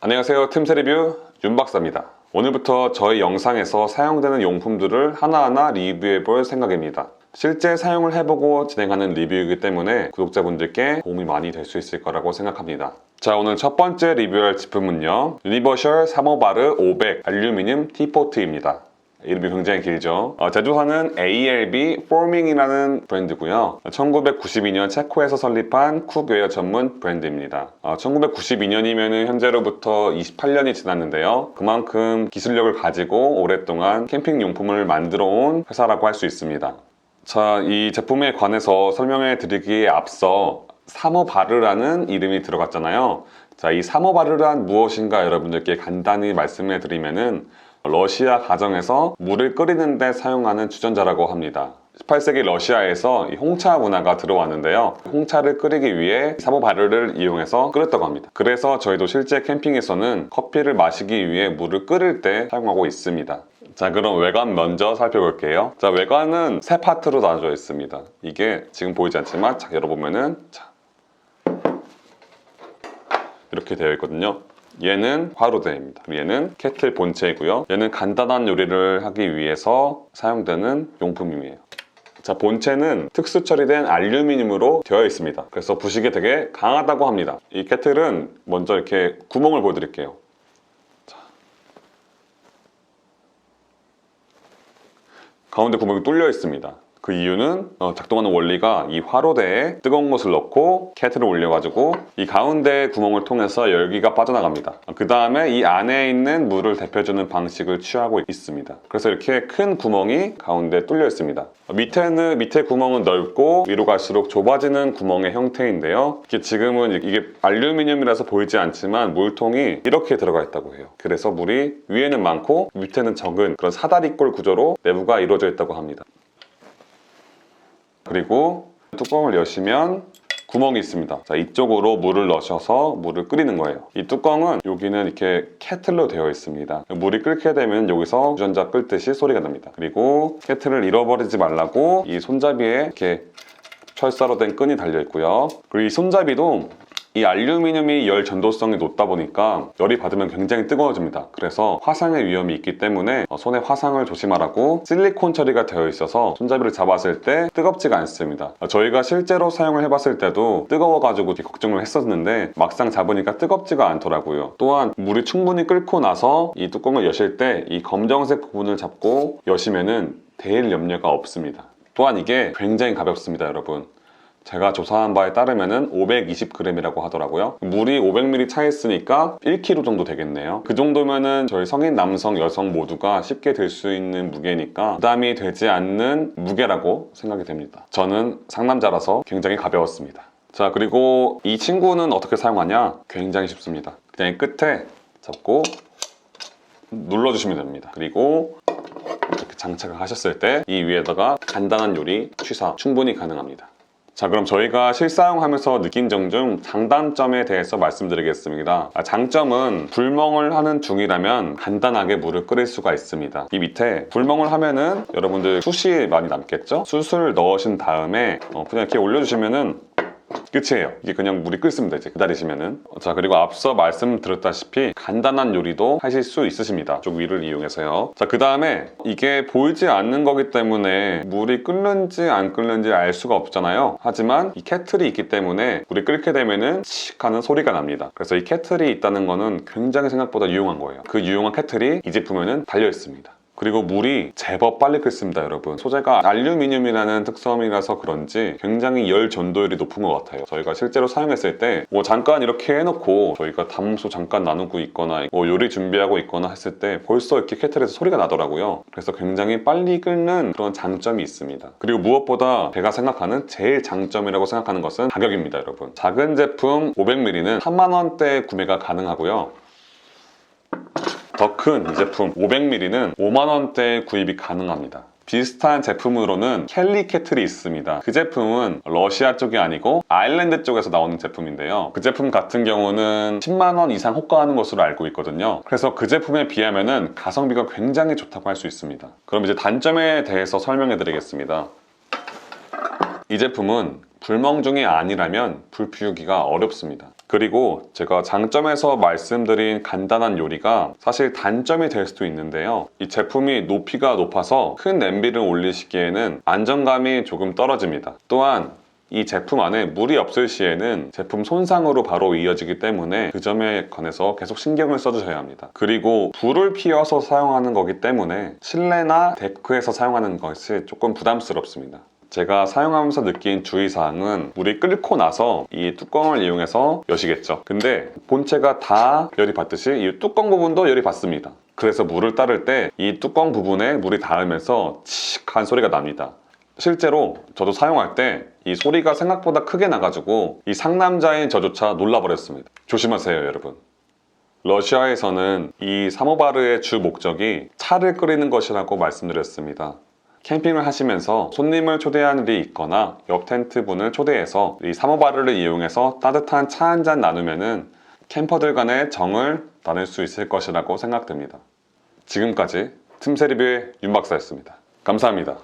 안녕하세요. 틈새 리뷰 윤박사입니다. 오늘부터 저희 영상에서 사용되는 용품들을 하나하나 리뷰해 볼 생각입니다. 실제 사용을 해보고 진행하는 리뷰이기 때문에 구독자분들께 도움이 많이 될 수 있을 거라고 생각합니다. 자, 오늘 첫 번째 리뷰할 제품은요, 유니버셜 사모바르 500 알루미늄 티포트입니다. 이름이 굉장히 길죠. 제조사는 ALB 포밍이라는 브랜드고요. 1992년 체코에서 설립한 쿡웨어 전문 브랜드입니다. 1992년이면 현재로부터 28년이 지났는데요. 그만큼 기술력을 가지고 오랫동안 캠핑 용품을 만들어 온 회사라고 할 수 있습니다. 자, 이 제품에 관해서 설명해 드리기에 앞서 사모바르라는 이름이 들어갔잖아요. 자, 이 사모바르란 무엇인가 여러분들께 간단히 말씀해 드리면은 러시아 가정에서 물을 끓이는 데 사용하는 주전자라고 합니다. 18세기 러시아에서 이 홍차 문화가 들어왔는데요. 홍차를 끓이기 위해 사모바르를 이용해서 끓였다고 합니다. 그래서 저희도 실제 캠핑에서는 커피를 마시기 위해 물을 끓일 때 사용하고 있습니다. 자, 그럼 외관 먼저 살펴볼게요. 자, 외관은 세 파트로 나눠져 있습니다. 이게 지금 보이지 않지만 자, 열어보면은 이렇게 되어 있거든요. 얘는 화로대입니다. 얘는 케틀 본체이고요. 얘는 간단한 요리를 하기 위해서 사용되는 용품이에요. 자, 본체는 특수 처리된 알루미늄으로 되어 있습니다. 그래서 부식이 되게 강하다고 합니다. 이 케틀은 먼저 이렇게 구멍을 보여드릴게요. 자. 가운데 구멍이 뚫려 있습니다. 그 이유는 작동하는 원리가 이 화로대에 뜨거운 것을 넣고 케틀을 올려가지고 이 가운데 구멍을 통해서 열기가 빠져나갑니다. 그 다음에 이 안에 있는 물을 데펴주는 방식을 취하고 있습니다. 그래서 이렇게 큰 구멍이 가운데 뚫려 있습니다. 밑에 구멍은 넓고 위로 갈수록 좁아지는 구멍의 형태인데요. 지금은 이게 알루미늄이라서 보이지 않지만 물통이 이렇게 들어가 있다고 해요. 그래서 물이 위에는 많고 밑에는 적은 그런 사다리꼴 구조로 내부가 이루어져 있다고 합니다. 그리고 뚜껑을 여시면 구멍이 있습니다. 자, 이쪽으로 물을 넣으셔서 물을 끓이는 거예요. 이 뚜껑은 여기는 이렇게 케틀로 되어 있습니다. 물이 끓게 되면 여기서 주전자 끓듯이 소리가 납니다. 그리고 케틀을 잃어버리지 말라고 이 손잡이에 이렇게 철사로 된 끈이 달려 있고요. 그리고 이 손잡이도 이 알루미늄이 열 전도성이 높다 보니까 열이 받으면 굉장히 뜨거워집니다. 그래서 화상의 위험이 있기 때문에 손에 화상을 조심하라고 실리콘 처리가 되어 있어서 손잡이를 잡았을 때 뜨겁지가 않습니다. 저희가 실제로 사용을 해봤을 때도 뜨거워가지고 걱정을 했었는데 막상 잡으니까 뜨겁지가 않더라고요. 또한 물이 충분히 끓고 나서 이 뚜껑을 여실 때 이 검정색 부분을 잡고 여시면은 데일 염려가 없습니다. 또한 이게 굉장히 가볍습니다, 여러분. 제가 조사한 바에 따르면은 520g이라고 하더라고요. 물이 500ml 차 있으니까 1kg 정도 되겠네요. 그 정도면은 저희 성인 남성, 여성 모두가 쉽게 들 수 있는 무게니까 부담이 되지 않는 무게라고 생각이 됩니다. 저는 상남자라서 굉장히 가벼웠습니다. 자, 그리고 이 친구는 어떻게 사용하냐? 굉장히 쉽습니다. 그냥 끝에 잡고 눌러주시면 됩니다. 그리고 이렇게 장착을 하셨을 때 이 위에다가 간단한 요리, 취사 충분히 가능합니다. 자, 그럼 저희가 실사용하면서 느낀 점 중 장단점에 대해서 말씀드리겠습니다. 장점은 불멍을 하는 중이라면 간단하게 물을 끓일 수가 있습니다. 이 밑에 불멍을 하면은 여러분들 숯이 많이 남겠죠? 숯을 넣으신 다음에 그냥 이렇게 올려주시면은 끝이에요. 이게 그냥 물이 끓습니다. 이제 기다리시면은. 자, 그리고 앞서 말씀드렸다시피 간단한 요리도 하실 수 있으십니다. 쪽 위를 이용해서요. 자, 그 다음에 이게 보이지 않는 거기 때문에 물이 끓는지 안 끓는지 알 수가 없잖아요. 하지만 이 케틀이 있기 때문에 물이 끓게 되면은 칙 하는 소리가 납니다. 그래서 이 케틀이 있다는 거는 굉장히 생각보다 유용한 거예요. 그 유용한 케틀이 이 제품에는 달려 있습니다. 그리고 물이 제법 빨리 끓습니다, 여러분. 소재가 알루미늄이라는 특성이라서 그런지 굉장히 열 전도율이 높은 것 같아요. 저희가 실제로 사용했을 때 잠깐 이렇게 해놓고 저희가 담소 잠깐 나누고 있거나 요리 준비하고 있거나 했을 때 벌써 이렇게 케틀에서 소리가 나더라고요. 그래서 굉장히 빨리 끓는 그런 장점이 있습니다. 그리고 무엇보다 제가 생각하는 제일 장점이라고 생각하는 것은 가격입니다, 여러분. 작은 제품 500ml는 3만 원대에 구매가 가능하고요. 더 큰 이 제품 500ml는 5만 원대에 구입이 가능합니다. 비슷한 제품으로는 켈리 케틀이 있습니다. 그 제품은 러시아 쪽이 아니고 아일랜드 쪽에서 나오는 제품인데요. 그 제품 같은 경우는 10만 원 이상 호가하는 것으로 알고 있거든요. 그래서 그 제품에 비하면은 가성비가 굉장히 좋다고 할 수 있습니다. 그럼 이제 단점에 대해서 설명해 드리겠습니다. 이 제품은 불멍 중이 아니라면 불 피우기가 어렵습니다. 그리고 제가 장점에서 말씀드린 간단한 요리가 사실 단점이 될 수도 있는데요. 이 제품이 높이가 높아서 큰 냄비를 올리시기에는 안정감이 조금 떨어집니다. 또한 이 제품 안에 물이 없을 시에는 제품 손상으로 바로 이어지기 때문에 그 점에 관해서 계속 신경을 써주셔야 합니다. 그리고 불을 피워서 사용하는 거기 때문에 실내나 데크에서 사용하는 것이 조금 부담스럽습니다. 제가 사용하면서 느낀 주의사항은 물이 끓고 나서 이 뚜껑을 이용해서 여시겠죠. 근데 본체가 다 열이 받듯이 이 뚜껑 부분도 열이 받습니다. 그래서 물을 따를 때 이 뚜껑 부분에 물이 닿으면서 칙한 소리가 납니다. 실제로 저도 사용할 때 이 소리가 생각보다 크게 나가지고 이 상남자인 저조차 놀라버렸습니다. 조심하세요, 여러분. 러시아에서는 이 사모바르의 주 목적이 차를 끓이는 것이라고 말씀드렸습니다. 캠핑을 하시면서 손님을 초대하는 일이 있거나 옆 텐트 분을 초대해서 이 사모바르를 이용해서 따뜻한 차 한 잔 나누면은 캠퍼들 간의 정을 나눌 수 있을 것이라고 생각됩니다. 지금까지 틈새 리뷰의 윤 박사였습니다. 감사합니다.